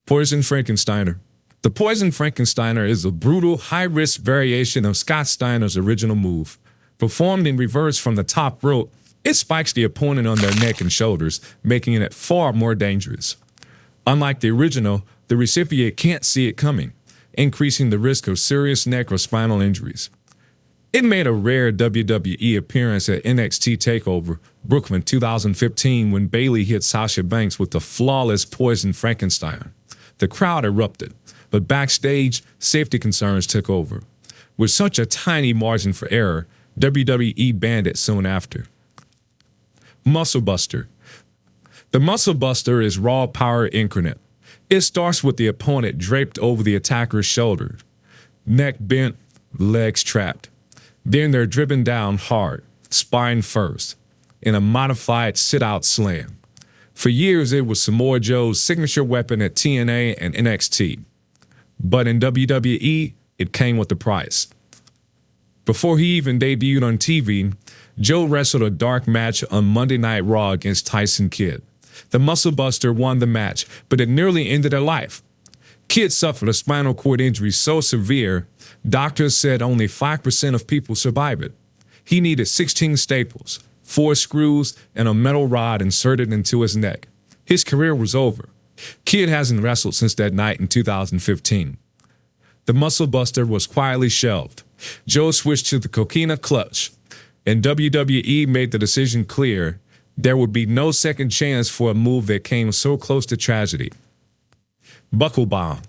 Poisoned Frankensteiner. The Poisoned Frankensteiner is a brutal, high-risk variation of Scott Steiner's original move. Performed in reverse from the top rope, it spikes the opponent on their neck and shoulders, making it far more dangerous. Unlike the original, the recipient can't see it coming, increasing the risk of serious neck or spinal injuries. It made a rare WWE appearance at NXT TakeOver Brooklyn 2015 when Bayley hit Sasha Banks with the flawless Poisoned Frankensteiner. The crowd erupted, but backstage, safety concerns took over. With such a tiny margin for error, WWE banned it soon after. Muscle Buster. The Muscle Buster is raw power incarnate. It starts with the opponent draped over the attacker's shoulder, neck bent, legs trapped. Then they're driven down hard, spine first, in a modified sit-out slam. For years, it was Samoa Joe's signature weapon at TNA and NXT. But in WWE, it came with a price. Before he even debuted on TV, Joe wrestled a dark match on Monday Night Raw against Tyson Kidd. The Muscle Buster won the match, but it nearly ended her life. Kidd suffered a spinal cord injury so severe, doctors said only 5% of people survive it. He needed 16 staples, 4 screws, and a metal rod inserted into his neck. His career was over. Kidd hasn't wrestled since that night in 2015. The Muscle Buster was quietly shelved. Joe switched to the Coquina Clutch, and WWE made the decision clear there would be no second chance for a move that came so close to tragedy. Buckle Bomb.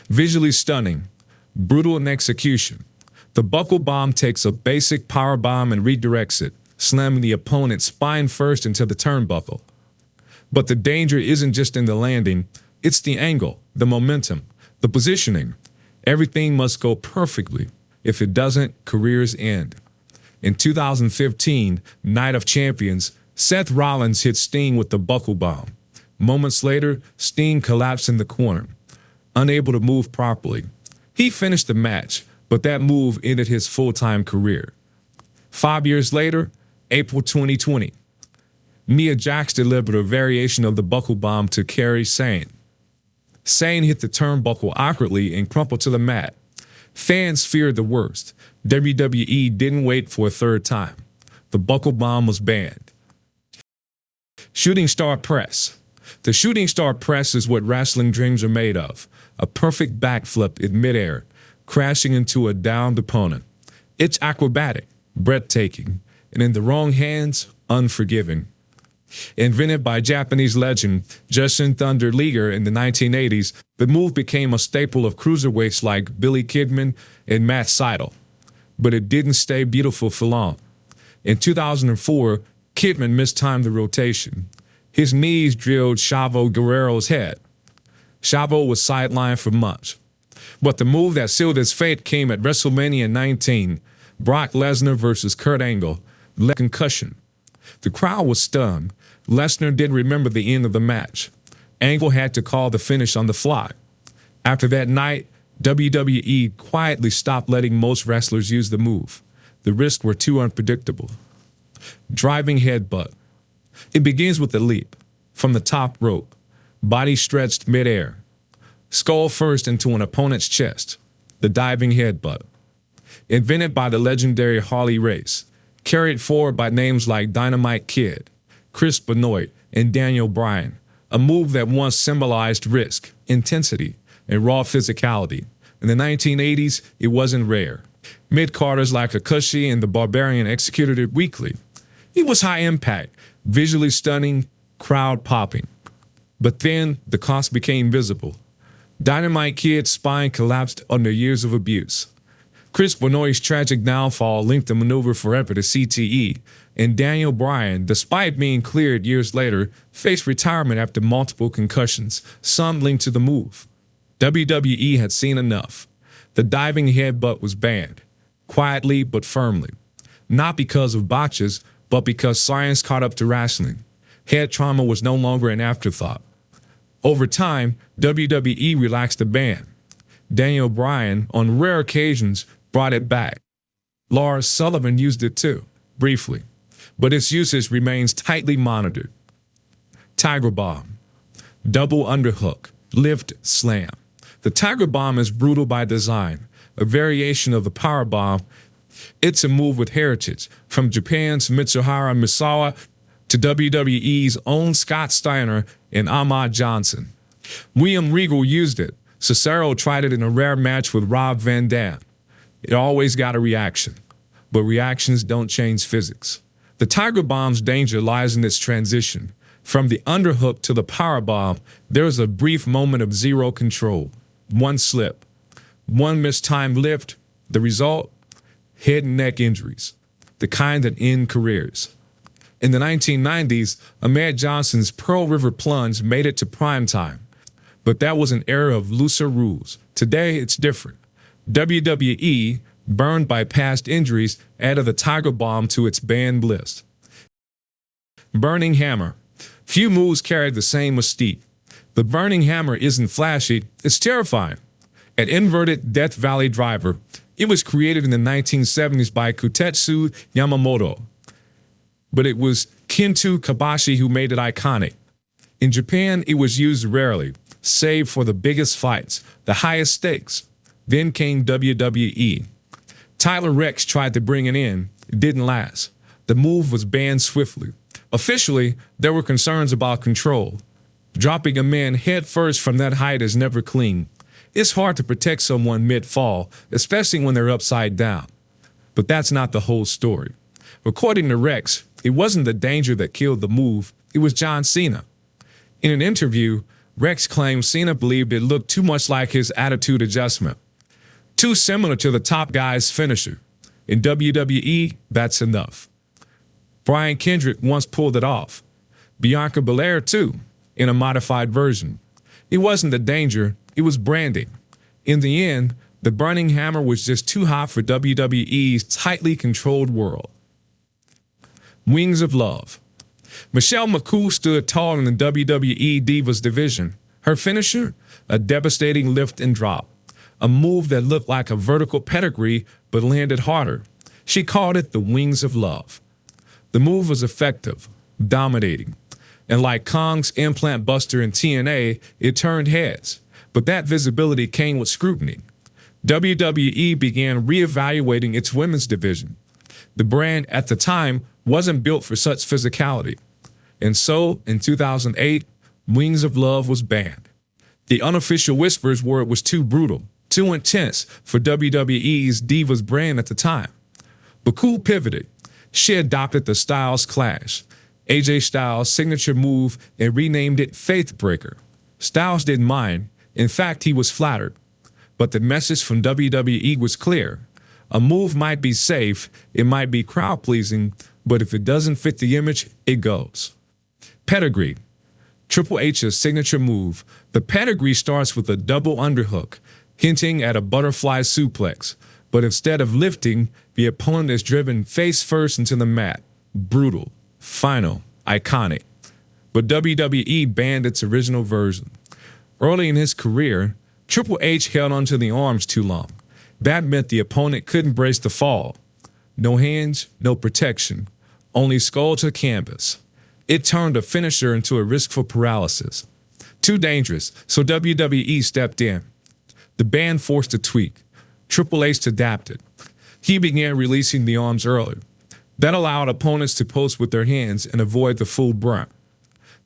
Visually stunning, brutal in execution. The Buckle Bomb takes a basic power bomb and redirects it, slamming the opponent spine first into the turnbuckle. But the danger isn't just in the landing, it's the angle, the momentum, the positioning. Everything must go perfectly. If it doesn't, careers end. In 2015, Night of Champions, Seth Rollins hit Sting with the Buckle Bomb. Moments later, Sting collapsed in the corner, unable to move properly. He finished the match, but that move ended his full-time career. 5 years later, April 2020, Nia Jax delivered a variation of the Buckle Bomb to Kairi Sane. Sane hit the turnbuckle awkwardly and crumpled to the mat. Fans feared the worst. WWE didn't wait for a third time. The Buckle Bomb was banned. Shooting Star Press. The Shooting Star Press is what wrestling dreams are made of. A perfect backflip in midair, crashing into a downed opponent. It's acrobatic, breathtaking, and in the wrong hands, unforgiving. Invented by Japanese legend Jushin Thunder Liger in the 1980s, the move became a staple of cruiserweights like Billy Kidman and Matt Sydal. But it didn't stay beautiful for long. In 2004, Kidman mistimed the rotation. His knees drilled Chavo Guerrero's head. Chavo was sidelined for months. But the move that sealed his fate came at WrestleMania 19, Brock Lesnar versus Kurt Angle, led concussion. The crowd was stunned. Lesnar didn't remember the end of the match. Angle had to call the finish on the fly. After that night, WWE quietly stopped letting most wrestlers use the move. The risks were too unpredictable. Diving Headbutt. It begins with a leap from the top rope, body stretched midair, skull first into an opponent's chest. The Diving Headbutt. Invented by the legendary Harley Race, carried forward by names like Dynamite Kid, Chris Benoit, and Daniel Bryan, a move that once symbolized risk, intensity, and raw physicality. In the 1980s, it wasn't rare. Mid-carders like Akushi and the Barbarian executed it weekly. It was high impact, visually stunning, crowd popping. But then the cost became visible. Dynamite Kid's spine collapsed under years of abuse. Chris Benoit's tragic downfall linked the maneuver forever to CTE, and Daniel Bryan, despite being cleared years later, faced retirement after multiple concussions, some linked to the move. WWE had seen enough. The Diving Headbutt was banned, quietly but firmly. Not because of botches, but because science caught up to wrestling. Head trauma was no longer an afterthought. Over time, WWE relaxed the ban. Daniel Bryan, on rare occasions, brought it back. Lars Sullivan used it too, briefly, but its usage remains tightly monitored. Tiger Bomb. Double underhook, lift, slam. The Tiger Bomb is brutal by design, a variation of the Power Bomb. It's a move with heritage, from Japan's Mitsuhara Misawa to WWE's own Scott Steiner and Ahmad Johnson. William Regal used it. Cesaro tried it in a rare match with Rob Van Dam. It always got a reaction, but reactions don't change physics. The Tiger Bomb's danger lies in its transition. From the underhook to the power bomb, there is a brief moment of zero control. One slip, one mistimed lift. The result? Head and neck injuries, the kind that end careers. In the 1990s, Ahmed Johnson's Pearl River Plunge made it to primetime, but that was an era of looser rules. Today, it's different. WWE, burned by past injuries, added the Tiger Bomb to its banned list. Burning Hammer. Few moves carried the same mystique. The Burning Hammer isn't flashy, it's terrifying. An inverted Death Valley driver, it was created in the 1970s by Kutetsu Yamamoto, but it was Kento Kobashi who made it iconic. In Japan, it was used rarely, save for the biggest fights, the highest stakes. Then came WWE. Tyler Rex tried to bring it in. It didn't last. The move was banned swiftly. Officially, there were concerns about control. Dropping a man head first from that height is never clean. It's hard to protect someone mid-fall, especially when they're upside down. But that's not the whole story. According to Rex, it wasn't the danger that killed the move, it was John Cena. In an interview, Rex claimed Cena believed it looked too much like his attitude adjustment. Too similar to the top guy's finisher. In WWE, that's enough. Brian Kendrick once pulled it off. Bianca Belair too, in a modified version. It wasn't the danger, it was branding. In the end, the Burning Hammer was just too hot for WWE's tightly controlled world. Wings of Love. Michelle McCool stood tall in the WWE Divas division. Her finisher? A devastating lift and drop. A move that looked like a vertical pedigree but landed harder. She called it the Wings of Love. The move was effective, dominating. And like Kong's implant buster in TNA, it turned heads. But that visibility came with scrutiny. WWE began reevaluating its women's division. The brand at the time wasn't built for such physicality. And so, in 2008, Wings of Love was banned. The unofficial whispers were it was too brutal, too intense for WWE's Divas brand at the time. But Cool pivoted. She adopted the Styles Clash, AJ Styles' signature move, and renamed it Faithbreaker. Styles didn't mind. In fact, he was flattered. But the message from WWE was clear. A move might be safe, it might be crowd-pleasing, but if it doesn't fit the image, it goes. Pedigree. Triple H's signature move. The pedigree starts with a double underhook, hinting at a butterfly suplex. But instead of lifting, the opponent is driven face first into the mat. Brutal, final, iconic. But WWE banned its original version. Early in his career, Triple H held onto the arms too long. That meant the opponent couldn't brace the fall. No hands, no protection, only skull to canvas. It turned a finisher into a risk for paralysis. Too dangerous, so WWE stepped in. The ban forced a tweak. Triple H adapted. He began releasing the arms early. That allowed opponents to post with their hands and avoid the full brunt.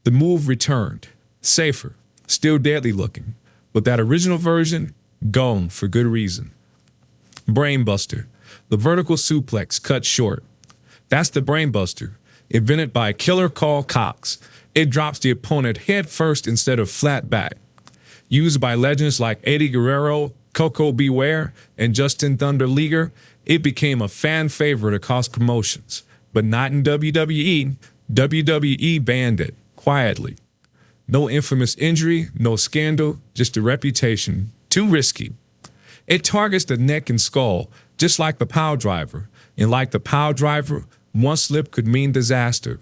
The move returned, safer, still deadly looking, but that original version, gone for good reason. Brainbuster, the vertical suplex cut short. That's the Brainbuster, invented by Killer Carl Cox. It drops the opponent head first instead of flat back. Used by legends like Eddie Guerrero, Coco Beware, and Justin Thunder Liger, it became a fan favorite across promotions. But not in WWE. WWE banned it, quietly. No infamous injury, no scandal, just a reputation. Too risky. It targets the neck and skull, just like the Power Driver. And like the Power Driver, one slip could mean disaster.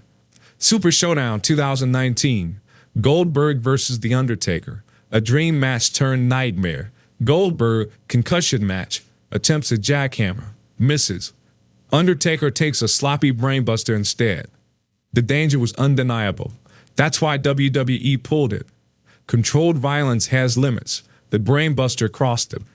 Super Showdown 2019. Goldberg versus The Undertaker. A dream match turned nightmare. Goldberg, concussion match, attempts a jackhammer, misses. Undertaker takes a sloppy brainbuster instead. The danger was undeniable. That's why WWE pulled it. Controlled violence has limits. The Brainbuster crossed them.